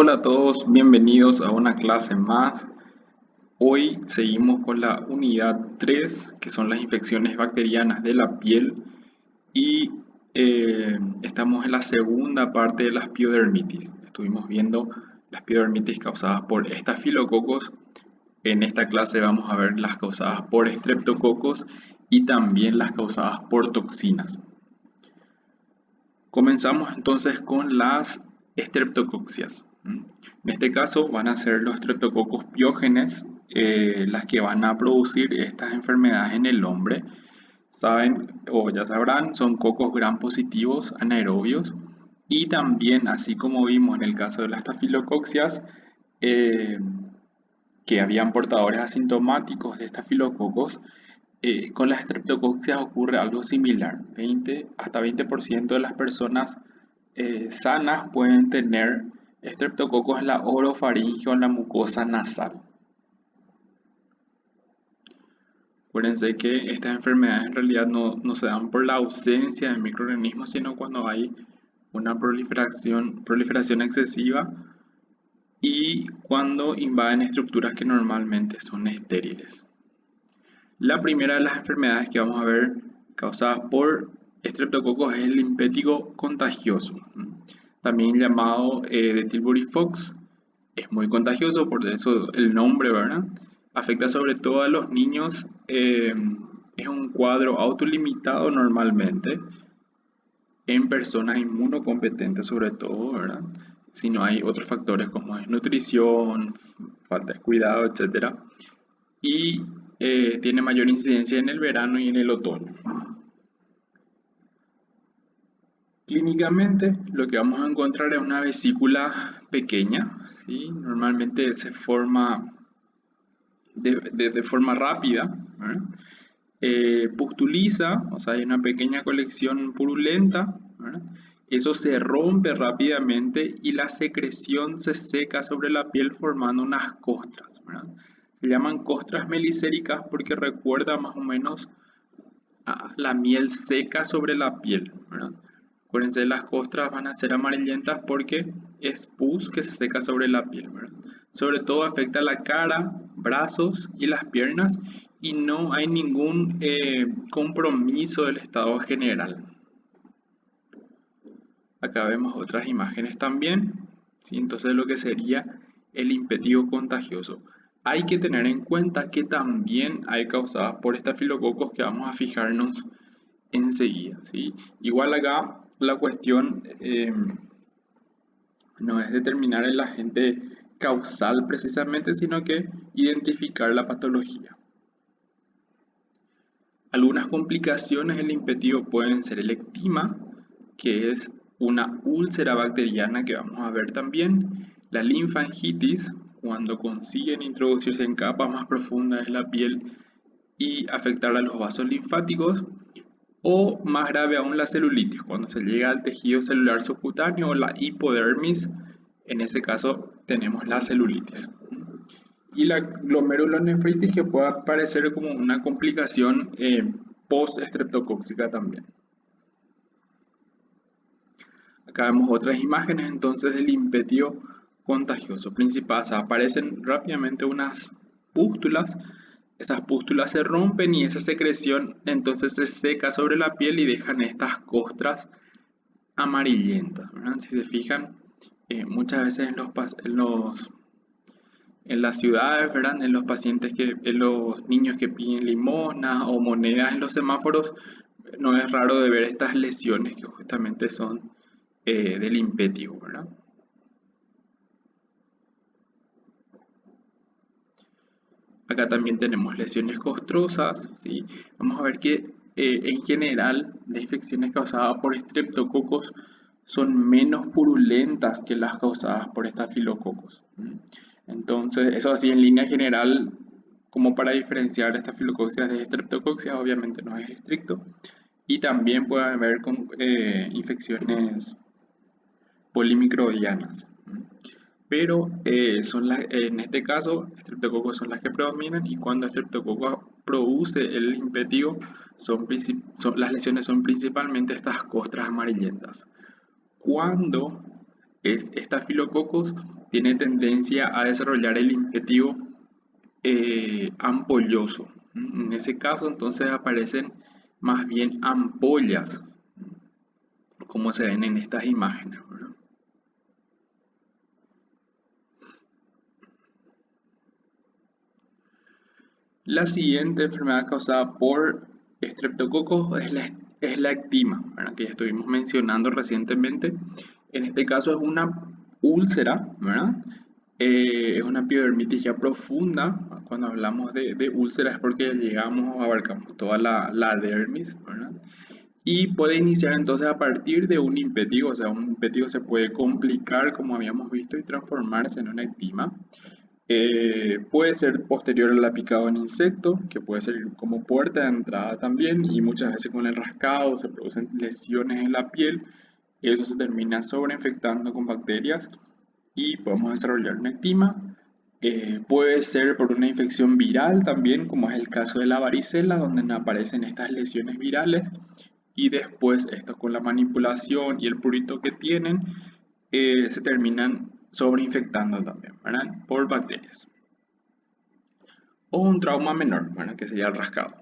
Hola a todos, bienvenidos a una clase más. Hoy seguimos con la unidad 3, que son las infecciones bacterianas de la piel, y estamos en la segunda parte de las piodermitis. Estuvimos viendo las piodermitis causadas por estafilococos. En esta clase vamos a ver las causadas por estreptococos y también las causadas por toxinas. Comenzamos entonces con las estreptocoxias. En este caso van a ser los estreptococos piógenes las que van a producir estas enfermedades en el hombre. Saben o ya sabrán, son cocos gram positivos anaerobios y también, así como vimos en el caso de las estafilocoxias, eh, que habían portadores asintomáticos de estafilococos, con las estreptocoxias ocurre algo similar. Hasta 20% de las personas sanas pueden tener estreptococos en la orofaringe o en la mucosa nasal. Acuérdense que estas enfermedades en realidad no se dan por la ausencia de microorganismos, sino cuando hay una proliferación excesiva y cuando invaden estructuras que normalmente son estériles. La primera de las enfermedades que vamos a ver causadas por estreptococos es el limpético contagioso, también llamado de Tilbury Fox. Es muy contagioso, por eso el nombre, ¿verdad? Afecta sobre todo a los niños. Es un cuadro autolimitado normalmente en personas inmunocompetentes, sobre todo, ¿verdad? Si no hay otros factores como desnutrición, falta de cuidado, etc. Y tiene mayor incidencia en el verano y en el otoño. Clínicamente, lo que vamos a encontrar es una vesícula pequeña, ¿sí? Normalmente se forma de forma rápida, ¿verdad? Pustuliza, o sea, hay una pequeña colección purulenta, ¿verdad? Eso se rompe rápidamente y la secreción se seca sobre la piel formando unas costras, ¿verdad? Se llaman costras melicéricas porque recuerda más o menos a la miel seca sobre la piel, ¿verdad? Acuérdense, las costras van a ser amarillentas porque es pus que se seca sobre la piel, ¿verdad? Sobre todo afecta la cara, brazos y las piernas y no hay ningún compromiso del estado general. Acá vemos otras imágenes también, ¿sí? Entonces lo que sería el impetigo contagioso. Hay que tener en cuenta que también hay causadas por estafilococos que vamos a fijarnos enseguida, ¿sí? Igual acá la cuestión no es determinar el agente causal precisamente, sino que identificar la patología. Algunas complicaciones del impetigo pueden ser el ectima, que es una úlcera bacteriana que vamos a ver también, la linfangitis, cuando consiguen introducirse en capas más profundas de la piel y afectar a los vasos linfáticos, o más grave aún la celulitis, cuando se llega al tejido celular subcutáneo o la hipodermis, en ese caso tenemos la celulitis. Y la glomerulonefritis, que puede aparecer como una complicación post-estreptocóxica también. Acá vemos otras imágenes entonces del impetio contagioso principal. O sea, aparecen rápidamente unas pústulas. Esas pústulas se rompen y esa secreción entonces se seca sobre la piel y dejan estas costras amarillentas, ¿verdad? Si se fijan, muchas veces en las ciudades, ¿verdad? En los niños que piden limosna o monedas en los semáforos, no es raro de ver estas lesiones que justamente son del impetio, ¿verdad? Acá también tenemos lesiones costrosas, ¿sí? Vamos a ver que en general las infecciones causadas por estreptococos son menos purulentas que las causadas por estafilococos. Entonces, eso así en línea general, como para diferenciar estafilocoxias de estreptocoxias, obviamente no es estricto. Y también puede haber infecciones polimicrobianas. Pero en este caso, estreptococos son las que predominan y cuando estreptococo produce el impetigo, las lesiones son principalmente estas costras amarillentas. Cuando es estafilococos, tiene tendencia a desarrollar el impétigo ampolloso. En ese caso, entonces aparecen más bien ampollas, como se ven en estas imágenes, ¿verdad? La siguiente enfermedad causada por estreptococos es la ectima, ¿verdad? Que ya estuvimos mencionando recientemente. En este caso es una úlcera, ¿verdad? Es una epidermitis ya profunda. Cuando hablamos de úlcera es porque llegamos, abarcamos toda la dermis, ¿verdad? Y puede iniciar entonces a partir de un impétigo, o sea, un impétigo se puede complicar, como habíamos visto, y transformarse en una ectima. Puede ser posterior a la picada de un insecto, que puede ser como puerta de entrada también, y muchas veces con el rascado se producen lesiones en la piel, y eso se termina sobreinfectando con bacterias y podemos desarrollar una ectima. Puede ser por una infección viral también, como es el caso de la varicela, donde aparecen estas lesiones virales y después esto con la manipulación y el prurito que tienen, se terminan sobreinfectando también, ¿verdad? Por bacterias. O un trauma menor, ¿verdad? Que sería el rascado.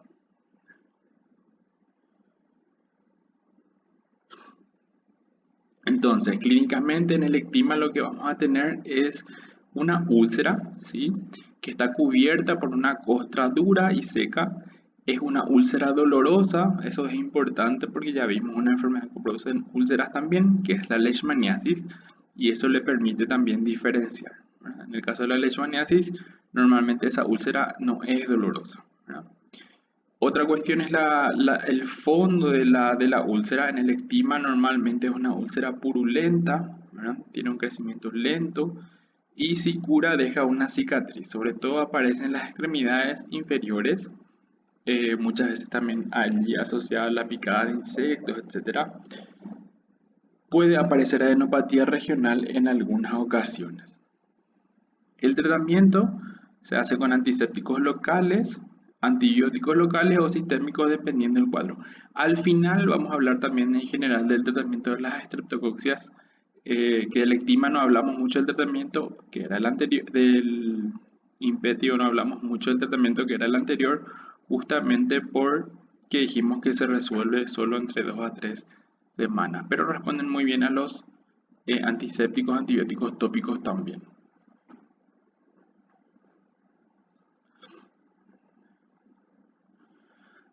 Entonces, clínicamente en el ectima lo que vamos a tener es una úlcera, ¿sí? Que está cubierta por una costra dura y seca. Es una úlcera dolorosa, eso es importante porque ya vimos una enfermedad que produce úlceras también, que es la leishmaniasis, y eso le permite también diferenciar, ¿verdad? En el caso de la leishmaniasis, normalmente esa úlcera no es dolorosa, ¿verdad? Otra cuestión es el fondo de la úlcera. En el ectima normalmente es una úlcera purulenta, ¿verdad? Tiene un crecimiento lento y si cura deja una cicatriz. Sobre todo aparece en las extremidades inferiores, muchas veces también allí asociada a la picada de insectos, etc. Puede aparecer adenopatía regional en algunas ocasiones. El tratamiento se hace con antisépticos locales, antibióticos locales o sistémicos dependiendo del cuadro. Al final vamos a hablar también en general del tratamiento de las estreptococcus, que del ectima no hablamos mucho del tratamiento que era el anterior, del impetio no hablamos mucho del tratamiento que era el anterior, justamente porque dijimos que se resuelve solo entre 2 a 3 semanas, pero responden muy bien a los antisépticos, antibióticos tópicos también.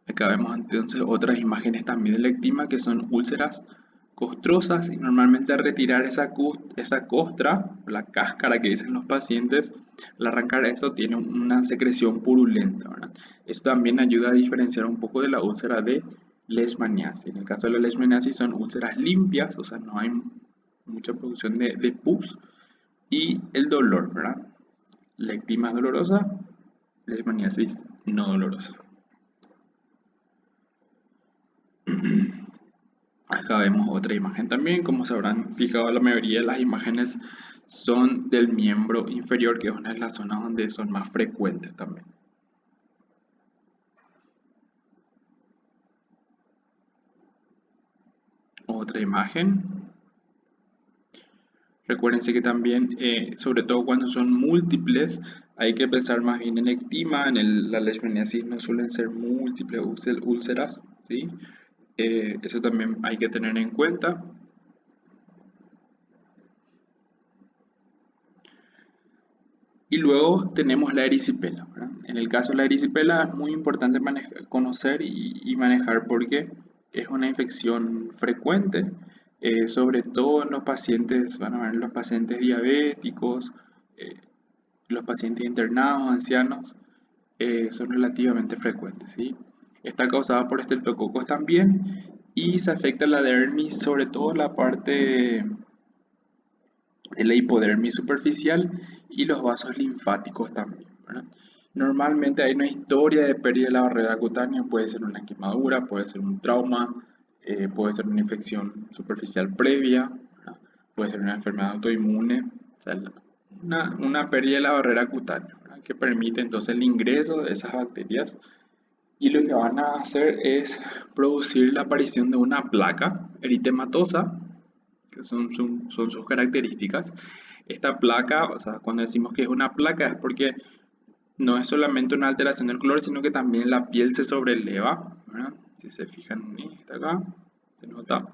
Acá vemos entonces otras imágenes también del ectima que son úlceras costrosas y normalmente al retirar esa costra, la cáscara que dicen los pacientes, al arrancar eso tiene una secreción purulenta, ¿verdad? Esto también ayuda a diferenciar un poco de la úlcera de leishmaniasis. En el caso de la leishmaniasis son úlceras limpias, o sea, no hay mucha producción de pus y el dolor, ¿verdad? La ectima es dolorosa, leishmaniasis no dolorosa. Acá vemos otra imagen también, como se habrán fijado la mayoría de las imágenes son del miembro inferior, que es una de las zonas donde son más frecuentes también. Otra imagen. Recuérdense que también, sobre todo cuando son múltiples, hay que pensar más bien en ectima, la leishmaniasis no suelen ser múltiples úlceras, ¿sí? Eso también hay que tener en cuenta. Y luego tenemos la erisipela, ¿verdad? En el caso de la erisipela es muy importante conocer y manejar porque es una infección frecuente, sobre todo en los pacientes, van a ver, en los pacientes diabéticos, eh, los pacientes internados, ancianos, son relativamente frecuentes, ¿sí? Está causada por estreptococos también y se afecta la dermis, sobre todo la parte de la hipodermis superficial y los vasos linfáticos también, ¿verdad? Normalmente hay una historia de pérdida de la barrera cutánea, puede ser una quemadura, puede ser un trauma, puede ser una infección superficial previa, ¿verdad? Puede ser una enfermedad autoinmune, o sea, una pérdida de la barrera cutánea, ¿verdad? Que permite entonces el ingreso de esas bacterias y lo que van a hacer es producir la aparición de una placa eritematosa que son sus características. Esta placa, o sea, cuando decimos que es una placa es porque no es solamente una alteración del color, sino que también la piel se sobreleva, ¿verdad? Si se fijan en esta acá, se nota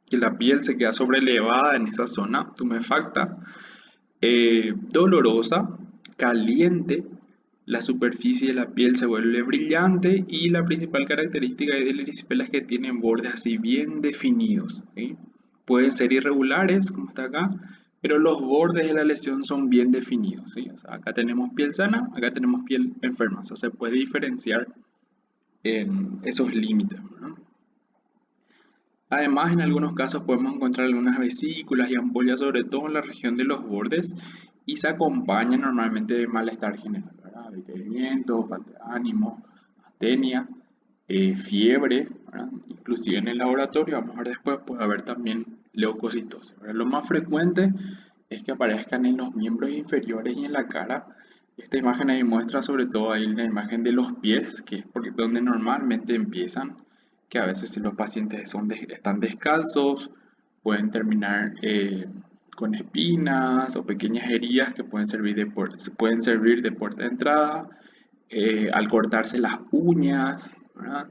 que la piel se queda sobrelevada en esa zona tumefacta, dolorosa, caliente, la superficie de la piel se vuelve brillante y la principal característica del erisipela es que tienen bordes así bien definidos, ¿sí? Pueden ser irregulares, como está acá, pero los bordes de la lesión son bien definidos, ¿sí? O sea, acá tenemos piel sana, acá tenemos piel enferma, o sea, se puede diferenciar en esos límites, ¿no? Además, en algunos casos podemos encontrar algunas vesículas y ampollas, sobre todo en la región de los bordes, y se acompaña normalmente de malestar general, ¿verdad? Decaimiento, falta de ánimo, astenia, fiebre, ¿verdad? Inclusive en el laboratorio, vamos a ver después, puede haber también leucocitosis, ¿verdad? Lo más frecuente es que aparezcan en los miembros inferiores y en la cara. Esta imagen ahí muestra sobre todo ahí la imagen de los pies, que es porque donde normalmente empiezan, que a veces si los pacientes están descalzos, pueden terminar con espinas o pequeñas heridas que pueden servir de puerta de entrada, al cortarse las uñas, ¿verdad?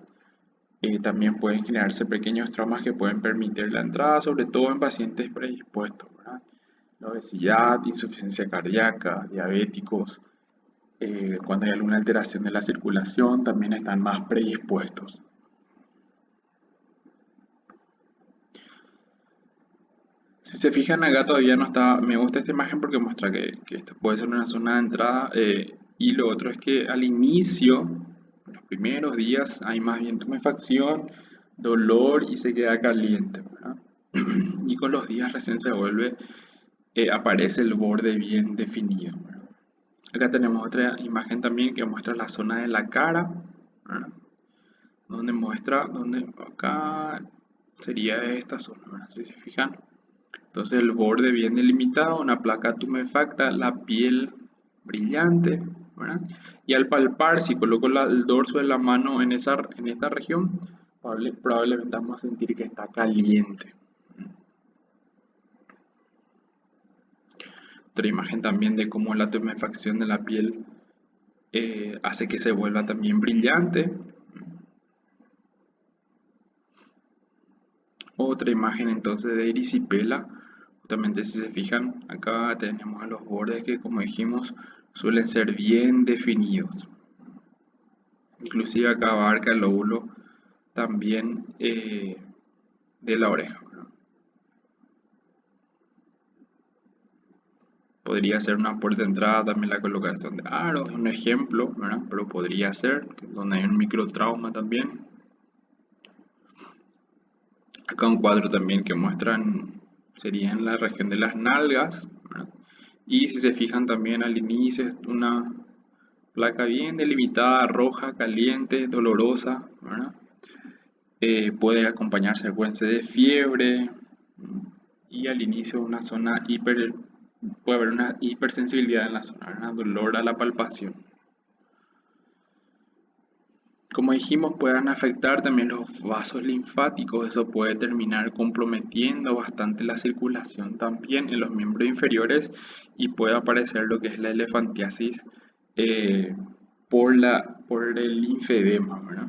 También pueden generarse pequeños traumas que pueden permitir la entrada, sobre todo en pacientes predispuestos, ¿verdad? La obesidad, insuficiencia cardíaca, diabéticos, cuando hay alguna alteración de la circulación, también están más predispuestos. Si se fijan acá todavía no está, me gusta esta imagen porque muestra que esta puede ser una zona de entrada, y lo otro es que al inicio, en los primeros días, hay más bien tumefacción, dolor y se queda caliente, ¿verdad? Y con los días recién se vuelve, aparece el borde bien definido, ¿verdad? Acá tenemos otra imagen también que muestra la zona de la cara, ¿verdad? Donde muestra, donde acá sería esta zona, ¿verdad? Si se fijan. Entonces el borde bien delimitado, una placa tumefacta, la piel brillante, ¿verdad? Y al palpar, si coloco el dorso de la mano en esta región, probablemente vamos a sentir que está caliente. Otra imagen también de cómo la tumefacción de la piel hace que se vuelva también brillante. Otra imagen entonces de erisipela. Justamente si se fijan, acá tenemos a los bordes que, como dijimos, suelen ser bien definidos. Inclusive acá abarca el lóbulo también, de la oreja, ¿verdad? Podría ser una puerta de entrada también la colocación de aros, un ejemplo, ¿verdad? Pero podría ser, donde hay un microtrauma también. Acá un cuadro también que muestran, sería en la región de las nalgas, ¿verdad? Y si se fijan también al inicio es una placa bien delimitada, roja, caliente, dolorosa, ¿verdad? Puede acompañar secuencia de fiebre, y al inicio una zona puede haber una hipersensibilidad en la zona, ¿verdad? Dolor a la palpación. Como dijimos, pueden afectar también los vasos linfáticos, eso puede terminar comprometiendo bastante la circulación también en los miembros inferiores y puede aparecer lo que es la elefantiasis, eh, por el linfedema, ¿verdad?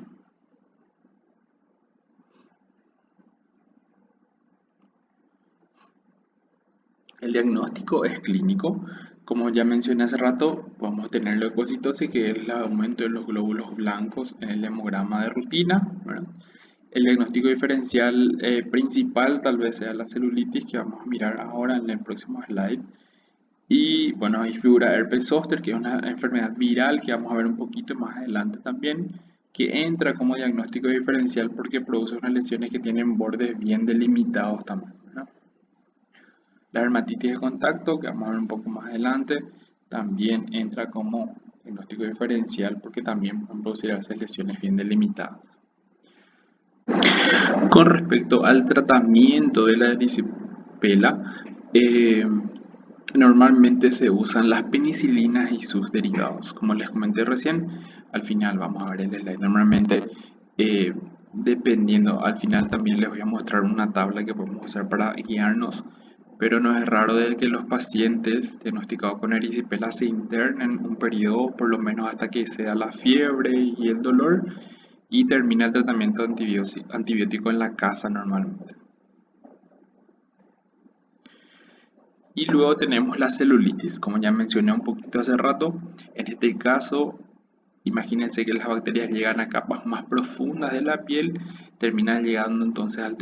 El diagnóstico es clínico. Como ya mencioné hace rato, podemos tener leucocitosis, que es el aumento de los glóbulos blancos en el hemograma de rutina, ¿verdad? El diagnóstico diferencial principal tal vez sea la celulitis, que vamos a mirar ahora en el próximo slide. Y bueno, ahí figura herpes zóster, que es una enfermedad viral que vamos a ver un poquito más adelante también, que entra como diagnóstico diferencial porque produce unas lesiones que tienen bordes bien delimitados también, ¿verdad? La dermatitis de contacto, que vamos a ver un poco más adelante, también entra como diagnóstico diferencial porque también pueden producir a veces lesiones bien delimitadas. Con respecto al tratamiento de la erisipela, normalmente se usan las penicilinas y sus derivados. Como les comenté recién, al final vamos a ver el slide. Normalmente Dependiendo, al final también les voy a mostrar una tabla que podemos usar para guiarnos, pero no es raro de que los pacientes diagnosticados con erisipela se internen un periodo, por lo menos hasta que se da la fiebre y el dolor, y termina el tratamiento antibiótico en la casa normalmente. Y luego tenemos la celulitis, como ya mencioné un poquito hace rato. En este caso, imagínense que las bacterias llegan a capas más profundas de la piel, terminan llegando entonces al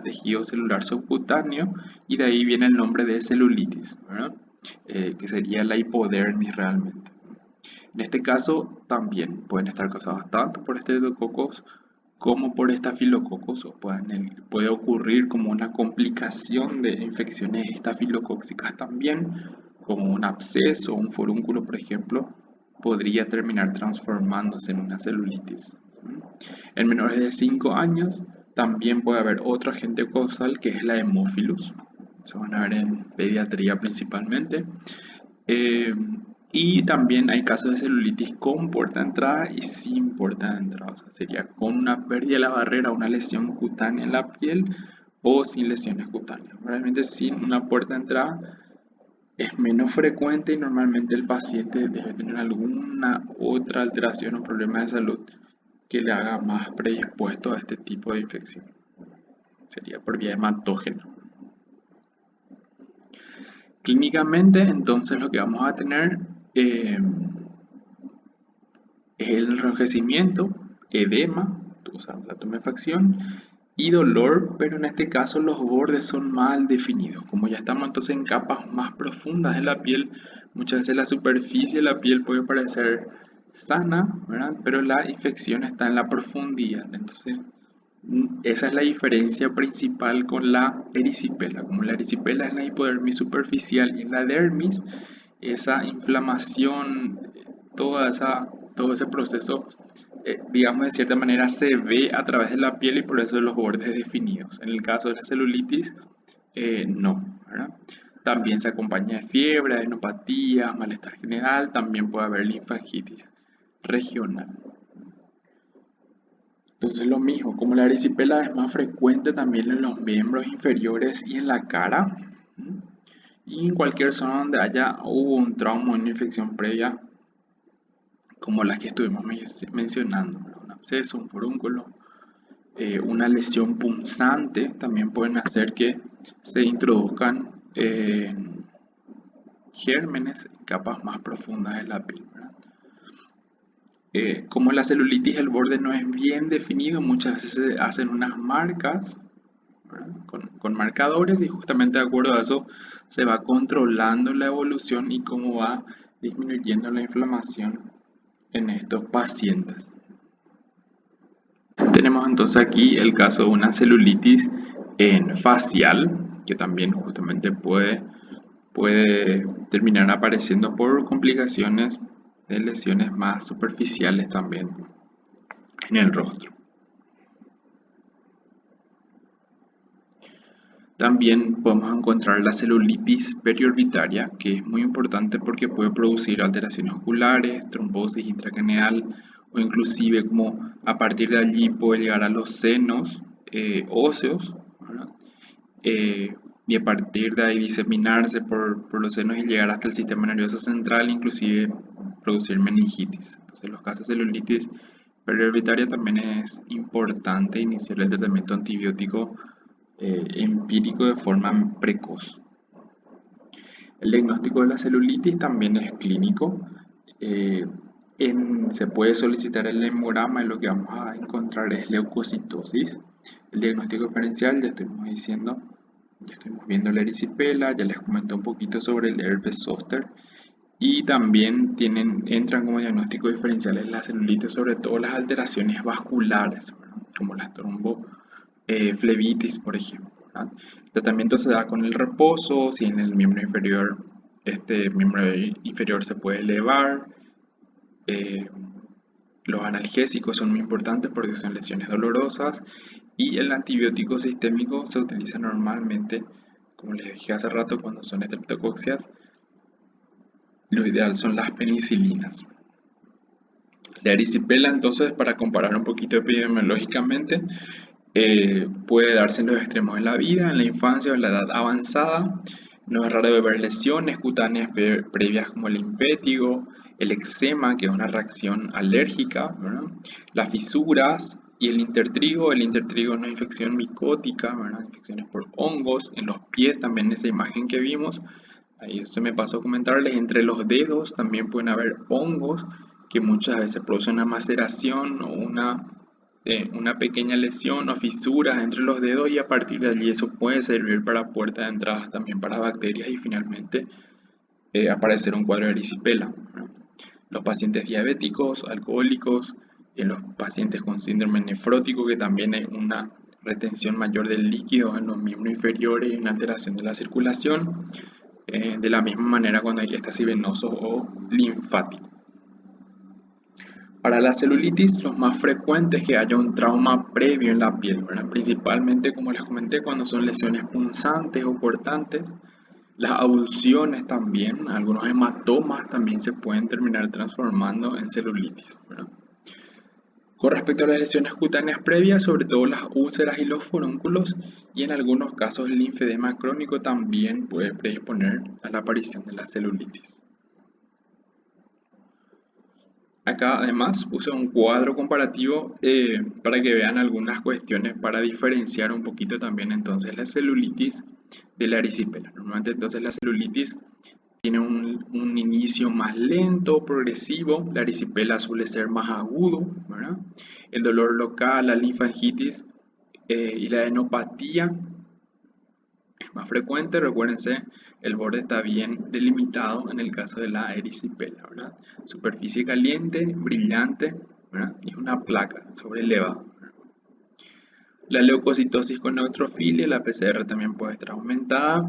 tejido celular subcutáneo y de ahí viene el nombre de celulitis, ¿verdad? Que sería la hipodermis realmente. En este caso también pueden estar causadas tanto por estreptococos como por estafilococos o puede ocurrir como una complicación de infecciones estafilocócicas también, como un absceso o un forúnculo, por ejemplo, podría terminar transformándose en una celulitis. En menores de 5 años también puede haber otro agente causal que es la hemófilus. Se van a ver en pediatría principalmente. Eh, y también hay casos de celulitis con puerta de entrada y sin puerta de entrada. O sea, sería con una pérdida de la barrera, una lesión cutánea en la piel o sin lesiones cutáneas. Realmente sin una puerta de entrada es menos frecuente y normalmente el paciente debe tener alguna otra alteración o problema de salud que le haga más predispuesto a este tipo de infección. Sería por vía hematógena. Clínicamente, entonces lo que vamos a tener es el enrojecimiento, edema, o sea, la tumefacción y dolor, pero en este caso los bordes son mal definidos. Como ya estamos entonces en capas más profundas de la piel, muchas veces la superficie de la piel puede parecer sana, ¿verdad? Pero la infección está en la profundidad. Entonces, esa es la diferencia principal con la erisipela. Como la erisipela es la hipodermis superficial y en la dermis, esa inflamación, todo ese proceso, digamos de cierta manera, se ve a través de la piel y por eso los bordes definidos. En el caso de la celulitis, no, ¿verdad? También se acompaña de fiebre, adenopatía, malestar general, también puede haber linfangitis regional. Entonces lo mismo, como la erisipela es más frecuente también en los miembros inferiores y en la cara, y en cualquier zona donde hubo un trauma o una infección previa, como las que estuvimos mencionando, un absceso, un forúnculo, una lesión punzante, también pueden hacer que se introduzcan gérmenes en capas más profundas de la piel, ¿verdad? Como la celulitis el borde no es bien definido, muchas veces se hacen unas marcas, ¿verdad? Con marcadores y justamente de acuerdo a eso se va controlando la evolución y cómo va disminuyendo la inflamación en estos pacientes. Tenemos entonces aquí el caso de una celulitis en facial, que también justamente puede terminar apareciendo por complicaciones de lesiones más superficiales también en el rostro. También podemos encontrar la celulitis periorbitaria, que es muy importante porque puede producir alteraciones oculares, trombosis intracraneal o inclusive como a partir de allí puede llegar a los senos óseos, ¿verdad? Y a partir de ahí diseminarse por los senos y llegar hasta el sistema nervioso central, inclusive producir meningitis. Entonces, en los casos de celulitis periorbitaria también es importante iniciar el tratamiento antibiótico empírico de forma precoz. El diagnóstico de la celulitis también es clínico. Eh, Se puede solicitar el hemograma y lo que vamos a encontrar es leucocitosis. El diagnóstico diferencial, ya estuvimos diciendo, ya estuvimos viendo la erisipela, ya les comenté un poquito sobre el herpes zóster y también entran como diagnóstico diferenciales la celulitis, sobre todo las alteraciones vasculares, ¿verdad? Como las tromboflebitis, por ejemplo, ¿verdad? El tratamiento se da con el reposo, si en el miembro inferior, este miembro inferior se puede elevar. eh, los analgésicos son muy importantes porque son lesiones dolorosas y el antibiótico sistémico se utiliza normalmente, como les dije hace rato, cuando son estreptococcus. Lo ideal son las penicilinas. La erisipela, entonces, para comparar un poquito epidemiológicamente, puede darse en los extremos de la vida, en la infancia o en la edad avanzada. No es raro ver lesiones cutáneas previas como el impétigo, el eczema, que es una reacción alérgica, ¿verdad? Las fisuras y el intertrigo. El intertrigo es una infección micótica, ¿verdad? Infecciones por hongos. En los pies también esa imagen que vimos. Ahí se me pasó a comentarles, entre los dedos también pueden haber hongos que muchas veces producen una maceración o una pequeña lesión o fisuras entre los dedos, y a partir de allí eso puede servir para puerta de entrada también para bacterias y finalmente aparecer un cuadro de erisipela, ¿no? Los pacientes diabéticos, alcohólicos, en los pacientes con síndrome nefrótico, que también hay una retención mayor del líquido en los miembros inferiores y una alteración de la circulación. De la misma manera cuando hay estasis venoso o linfático. Para la celulitis, lo más frecuente es que haya un trauma previo en la piel, ¿verdad? Principalmente, como les comenté, cuando son lesiones punzantes o cortantes. Las abulsiones también, algunos hematomas también se pueden terminar transformando en celulitis, ¿verdad? Con respecto a las lesiones cutáneas previas, sobre todo las úlceras y los forúnculos, y en algunos casos el linfedema crónico también puede predisponer a la aparición de la celulitis. Acá además puse un cuadro comparativo para que vean algunas cuestiones para diferenciar un poquito también entonces la celulitis de la erisipela. Normalmente entonces la celulitis tiene un inicio más lento, progresivo. La erisipela suele ser más agudo, ¿verdad? El dolor local, la linfangitis y la adenopatía es más frecuente. Recuérdense, el borde está bien delimitado en el caso de la erisipela, ¿verdad? Superficie caliente, brillante, ¿verdad? Y una placa sobrelevada. La leucocitosis con neutrofilia, la PCR también puede estar aumentada.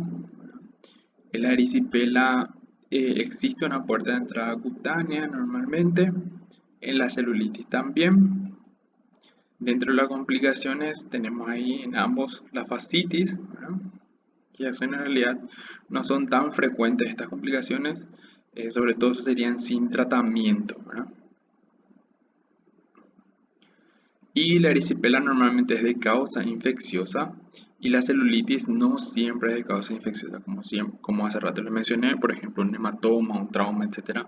En la erisipela existe una puerta de entrada cutánea normalmente. En la celulitis también. Dentro de las complicaciones tenemos ahí en ambos la fascitis, ¿verdad? Que eso en realidad no son tan frecuentes estas complicaciones, sobre todo serían sin tratamiento, ¿verdad? Y la erisipela normalmente es de causa infecciosa y la celulitis no siempre es de causa infecciosa, como hace rato les mencioné. Por ejemplo, un hematoma, un trauma, etcétera,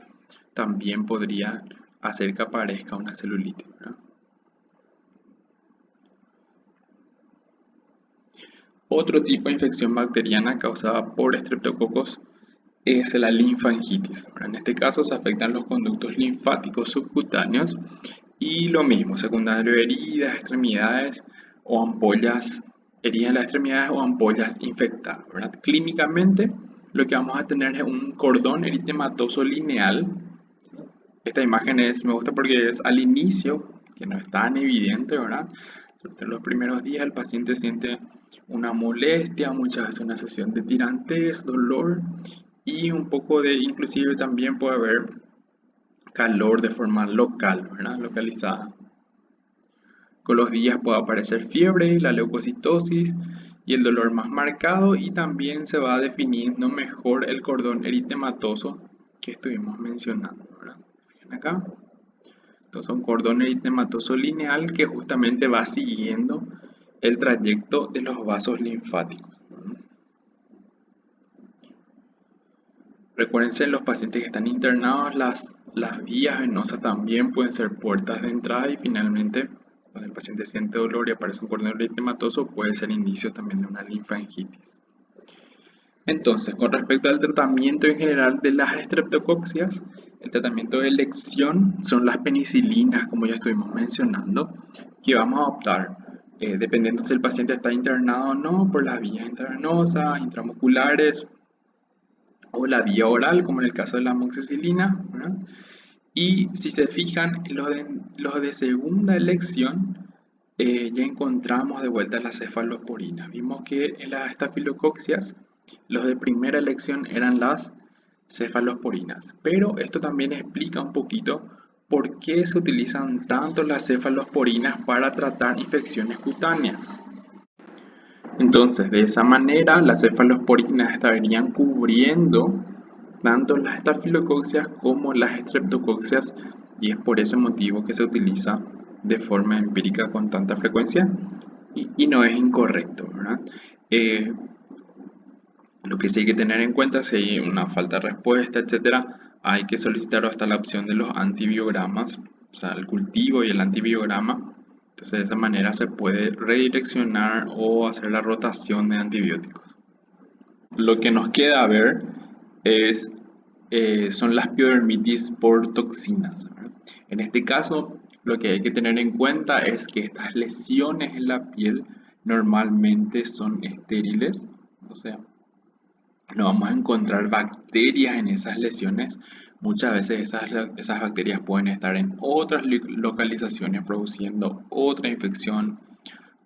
también podría hacer que aparezca una celulitis, ¿verdad? Otro tipo de infección bacteriana causada por estreptococos es la linfangitis. En este caso se afectan los conductos linfáticos subcutáneos y lo mismo, secundario heridas, extremidades o ampollas, heridas en las extremidades o ampollas infectadas, ¿verdad? Clínicamente lo que vamos a tener es un cordón eritematoso lineal. Esta imagen me gusta porque es al inicio, que no es tan evidente, ¿verdad? En los primeros días el paciente siente una molestia, muchas veces una sesión de tirantes, dolor y un poco de, inclusive también puede haber calor de forma local, ¿verdad? Localizada. Con los días puede aparecer fiebre, la leucocitosis y el dolor más marcado, y también se va definiendo mejor el cordón eritematoso que estuvimos mencionando, ¿verdad? Fíjense acá. Entonces un cordón eritematoso lineal que justamente va siguiendo el trayecto de los vasos linfáticos. Recuérdense, los pacientes que están internados, las vías venosas también pueden ser puertas de entrada, y finalmente cuando el paciente siente dolor y aparece un cordón eritematoso puede ser indicio también de una linfangitis. Entonces, con respecto al tratamiento en general de las estreptococcus, el tratamiento de elección son las penicilinas, como ya estuvimos mencionando, que vamos a optar, dependiendo si el paciente está internado o no, por las vías intravenosas, intramusculares o la vía oral, como en el caso de la amoxicilina, ¿verdad? Y si se fijan, los de segunda elección, ya encontramos de vuelta las cefalosporinas. Vimos que en las estafilococcus los de primera elección eran las cefalosporinas, pero esto también explica un poquito por qué se utilizan tanto las cefalosporinas para tratar infecciones cutáneas. Entonces, de esa manera, las cefalosporinas estarían cubriendo tanto las estafilococcus como las streptococcus y es por ese motivo que se utiliza de forma empírica con tanta frecuencia y no es incorrecto, ¿verdad? Eh, lo que sí hay que tener en cuenta si hay una falta de respuesta, etcétera, hay que solicitar hasta la opción de los antibiogramas, o sea, el cultivo y el antibiograma. Entonces, de esa manera se puede redireccionar o hacer la rotación de antibióticos. Lo que nos queda ver es, son las piodermitis por toxinas, ¿verdad? En este caso, lo que hay que tener en cuenta es que estas lesiones en la piel normalmente son estériles, o sea, no vamos a encontrar bacterias en esas lesiones. Muchas veces esas bacterias pueden estar en otras localizaciones produciendo otra infección,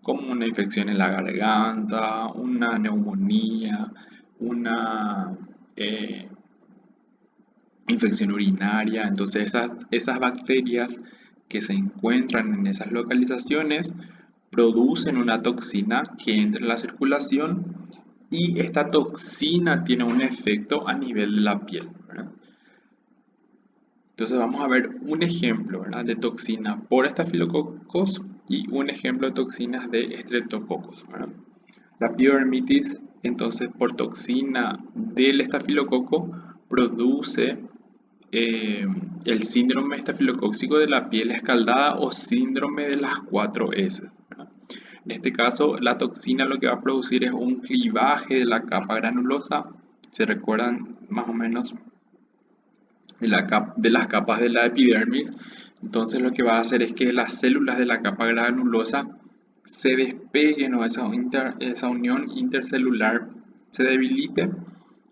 como una infección en la garganta, una neumonía, una eh, infección urinaria. Entonces esas bacterias que se encuentran en esas localizaciones producen una toxina que entra en la circulación y esta toxina tiene un efecto a nivel de la piel, ¿verdad? Entonces vamos a ver un ejemplo, ¿verdad?, de toxina por estafilococos y un ejemplo de toxinas de estreptococos, ¿verdad? La piodermitis, entonces, por toxina del estafilococo, produce el síndrome estafilocóxico de la piel escaldada o síndrome de las 4S, ¿verdad? En este caso, la toxina lo que va a producir es un clivaje de la capa granulosa. ¿Se recuerdan más o menos de las capas de la epidermis? Entonces lo que va a hacer es que las células de la capa granulosa se despeguen o esa unión intercelular se debilite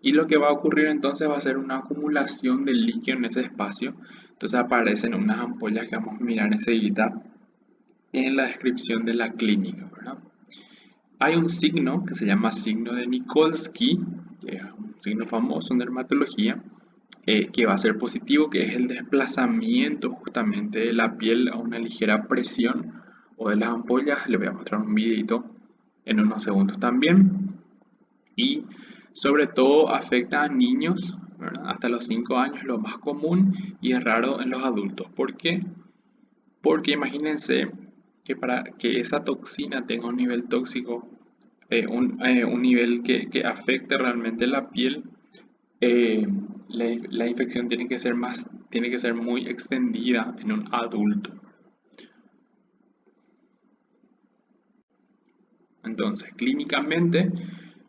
y lo que va a ocurrir entonces va a ser una acumulación de líquido en ese espacio. Entonces aparecen unas ampollas que vamos a mirar enseguida en la descripción de la clínica, ¿verdad? Hay un signo que se llama signo de Nikolsky, que es un signo famoso en dermatología, que va a ser positivo, que es el desplazamiento justamente de la piel a una ligera presión o de las ampollas. Le voy a mostrar un videito en unos segundos también. Y sobre todo afecta a niños, ¿verdad? Hasta los 5 años, lo más común, y es raro en los adultos. ¿Por qué? Porque imagínense que para que esa toxina tenga un nivel tóxico, un nivel que afecte realmente la piel, eh, la infección tiene que ser muy extendida en un adulto. Entonces, clínicamente,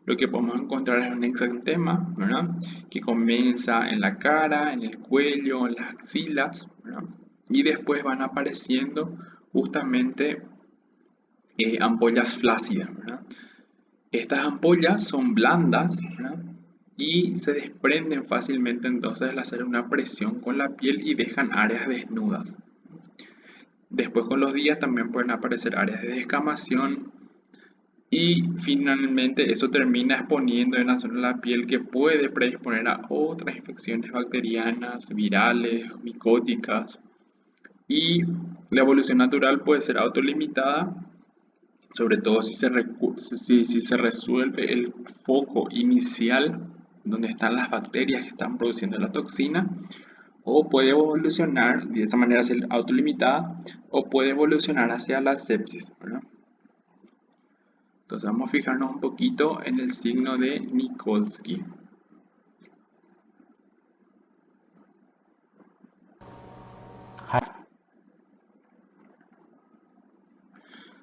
lo que podemos encontrar es un exantema, ¿verdad?, que comienza en la cara, en el cuello, en las axilas, ¿verdad?, y después van apareciendo justamente ampollas flácidas, ¿verdad? Estas ampollas son blandas, ¿verdad?, y se desprenden fácilmente entonces al hacer una presión con la piel y dejan áreas desnudas. Después con los días también pueden aparecer áreas de descamación y finalmente eso termina exponiendo en la zona de la piel que puede predisponer a otras infecciones bacterianas, virales, micóticas, y la evolución natural puede ser autolimitada, sobre todo si se resuelve el foco inicial donde están las bacterias que están produciendo la toxina, o puede evolucionar de esa manera ser autolimitada, o puede evolucionar hacia la sepsis, ¿verdad? Entonces vamos a fijarnos un poquito en el signo de Nikolsky.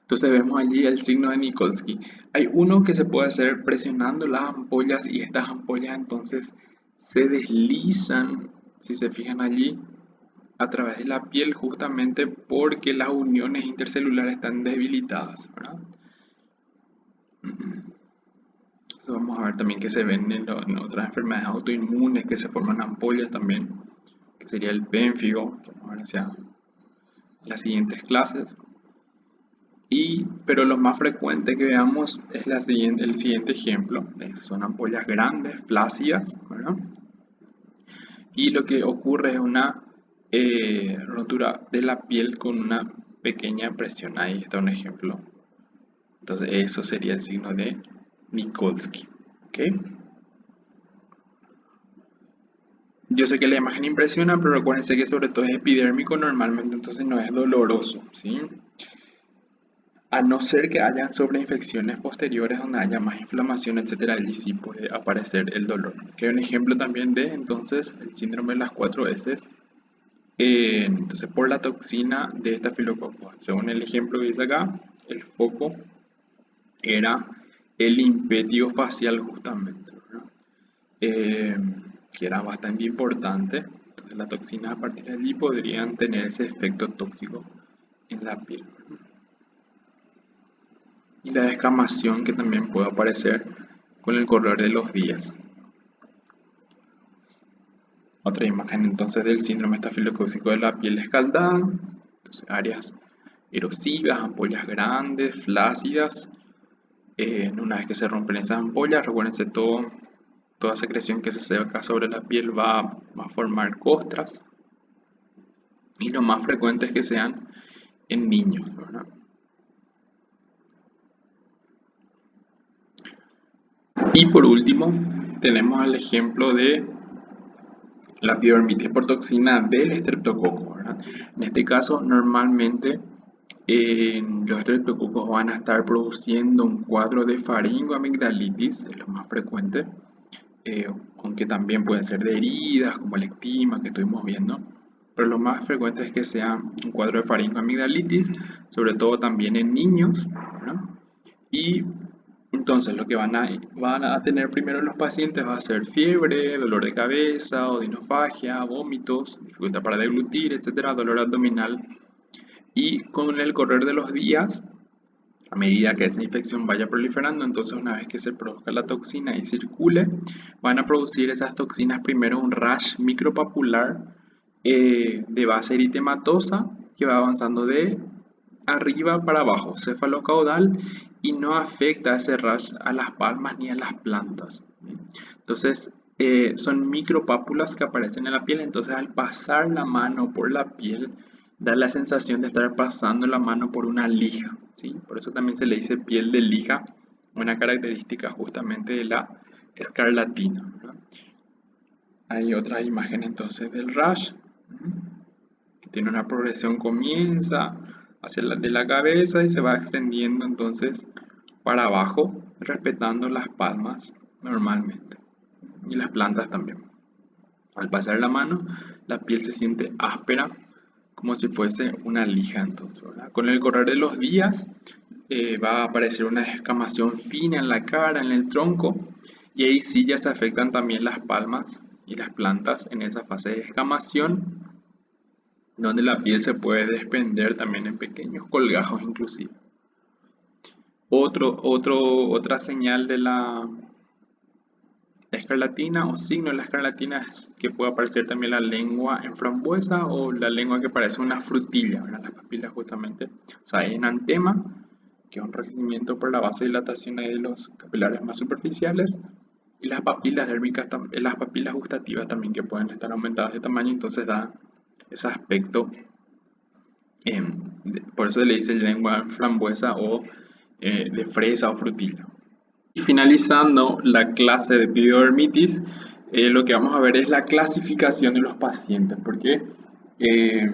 Entonces vemos allí el signo de Nikolsky. Hay uno que se puede hacer presionando las ampollas y estas ampollas entonces se deslizan, si se fijan allí, a través de la piel justamente porque las uniones intercelulares están debilitadas, ¿verdad? Entonces vamos a ver también que se ven en otras enfermedades autoinmunes que se forman ampollas también, que sería el pénfigo, que vamos a ver hacia las siguientes clases. Pero lo más frecuente que veamos es el siguiente ejemplo. Son ampollas grandes, flácidas, ¿verdad? Y lo que ocurre es una rotura de la piel con una pequeña presión. Ahí está un ejemplo. Entonces eso sería el signo de Nikolsky. ¿Ok? Yo sé que la imagen impresiona, pero recuérdense que sobre todo es epidérmico normalmente, entonces no es doloroso, ¿sí? A no ser que hayan sobreinfecciones posteriores donde haya más inflamación, etcétera, allí sí puede aparecer el dolor. Que hay un ejemplo también de entonces el síndrome de las 4 S, entonces por la toxina de estafilococo. Según el ejemplo que dice acá, el foco era el impétigo facial justamente, ¿verdad? Eh, que era bastante importante. Entonces las toxinas a partir de allí podrían tener ese efecto tóxico en la piel. Y la descamación que también puede aparecer con el correr de los días. Otra imagen entonces del síndrome estafilocócico de la piel escaldada, entonces áreas erosivas, ampollas grandes, flácidas. Una vez que se rompen esas ampollas, recuérdense toda secreción que se seca sobre la piel va a formar costras y lo más frecuente es que sean en niños, ¿verdad? Y por último, tenemos el ejemplo de la piormitis por toxina del estreptococo, ¿verdad? En este caso, normalmente los estreptococos van a estar produciendo un cuadro de faringoamigdalitis, es lo más frecuente, eh, aunque también pueden ser de heridas, como el ectima que estuvimos viendo, pero lo más frecuente es que sea un cuadro de faringoamigdalitis, sobre todo también en niños, ¿verdad? Y entonces lo que van a tener primero los pacientes va a ser fiebre, dolor de cabeza, odinofagia, vómitos, dificultad para deglutir, etcétera, dolor abdominal. Y con el correr de los días, a medida que esa infección vaya proliferando, entonces una vez que se produzca la toxina y circule, van a producir esas toxinas primero un rash micropapular de base eritematosa que va avanzando de arriba para abajo, cefalocaudal, y no afecta ese rash a las palmas ni a las plantas. Entonces, son micropápulas que aparecen en la piel, entonces al pasar la mano por la piel, da la sensación de estar pasando la mano por una lija, ¿sí? Por eso también se le dice piel de lija, una característica justamente de la escarlatina, ¿verdad? Hay otra imagen entonces del rash, que tiene una progresión, comienza hacia de la cabeza y se va extendiendo entonces para abajo, respetando las palmas normalmente y las plantas también. Al pasar la mano, la piel se siente áspera, como si fuese una lija entonces, ¿verdad? Con el correr de los días va a aparecer una escamación fina en la cara, en el tronco, y ahí sí ya se afectan también las palmas y las plantas en esa fase de escamación, donde la piel se puede desprender también en pequeños colgajos inclusive. Otra señal de la escarlatina o signo de la escarlatina es que puede aparecer también la lengua en frambuesa o la lengua que parece una frutilla, ¿verdad? Las papilas justamente, o sea, hay enantema, que es un enrojecimiento por la vasodilatación de los capilares más superficiales, y las papilas dérmicas, las papilas gustativas también que pueden estar aumentadas de tamaño, entonces da ese aspecto, por eso le dice lengua frambuesa o de fresa o frutilla. Y finalizando la clase de epidermitis, lo que vamos a ver es la clasificación de los pacientes, porque eh,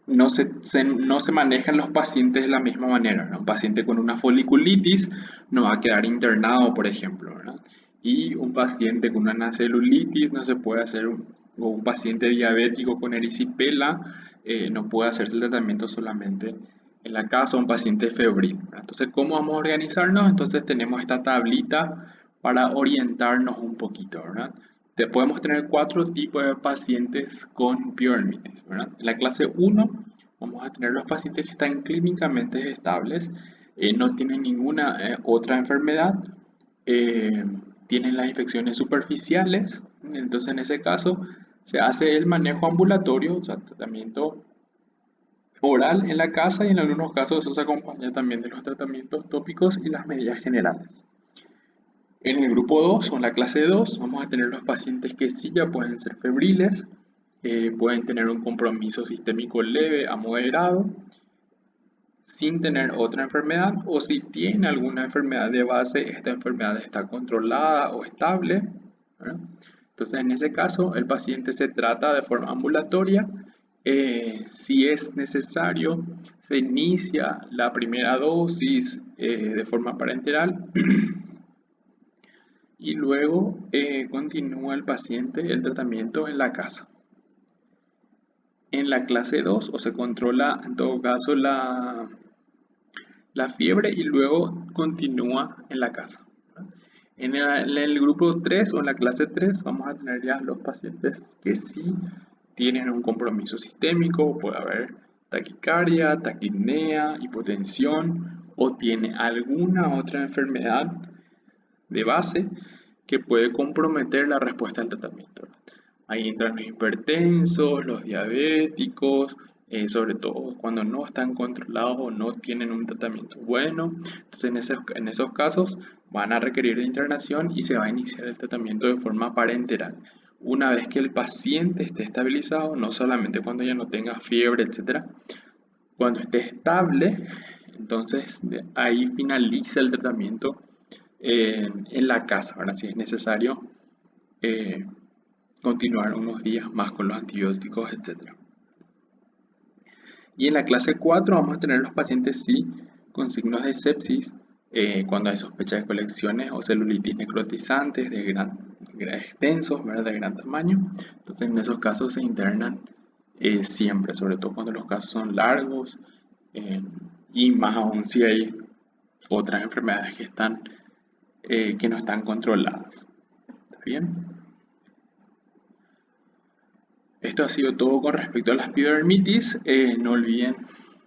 no se manejan los pacientes de la misma manera, ¿no? Un paciente con una foliculitis no va a quedar internado, por ejemplo, ¿verdad? Y un paciente con una celulitis no se puede hacer, o un paciente diabético con erisipela no puede hacerse el tratamiento solamente en la casa, un paciente febril, ¿verdad? Entonces, ¿cómo vamos a organizarnos? Entonces tenemos esta tablita para orientarnos un poquito, ¿verdad? Podemos tener 4 tipos de pacientes con piormitis, ¿verdad? En la clase 1 vamos a tener los pacientes que están clínicamente estables, no tienen ninguna otra enfermedad, eh, tienen las infecciones superficiales, entonces en ese caso se hace el manejo ambulatorio, o sea, tratamiento oral en la casa, y en algunos casos eso se acompaña también de los tratamientos tópicos y las medidas generales. En el grupo 2 o en la clase 2 vamos a tener los pacientes que sí ya pueden ser febriles, pueden tener un compromiso sistémico leve a moderado, sin tener otra enfermedad, o si tiene alguna enfermedad de base, esta enfermedad está controlada o estable, ¿verdad? Entonces, en ese caso, el paciente se trata de forma ambulatoria. Si es necesario, se inicia la primera dosis de forma parenteral y luego continúa el paciente el tratamiento en la casa. En la clase 2 o se controla en todo caso la fiebre y luego continúa en la casa. En el grupo 3 o en la clase 3 vamos a tener ya los pacientes que sí tienen un compromiso sistémico, puede haber taquicardia, taquipnea, hipotensión o tiene alguna otra enfermedad de base que puede comprometer la respuesta al tratamiento. Ahí entran los hipertensos, los diabéticos, sobre todo cuando no están controlados o no tienen un tratamiento bueno. Entonces en esos casos van a requerir de internación y se va a iniciar el tratamiento de forma parenteral. Una vez que el paciente esté estabilizado, no solamente cuando ya no tenga fiebre, etcétera, cuando esté estable, entonces ahí finaliza el tratamiento en la casa. Ahora si es necesario eh, continuar unos días más con los antibióticos, etc. Y en la clase 4 vamos a tener los pacientes sí con signos de sepsis, cuando hay sospecha de colecciones o celulitis necrotizantes de extensos, ¿verdad? De gran tamaño. Entonces en esos casos se internan siempre, sobre todo cuando los casos son largos eh, y más aún si hay otras enfermedades que no están controladas. ¿Está bien? Esto ha sido todo con respecto a las pilodermitis. No olviden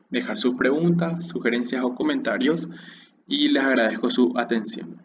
dejar sus preguntas, sugerencias o comentarios y les agradezco su atención.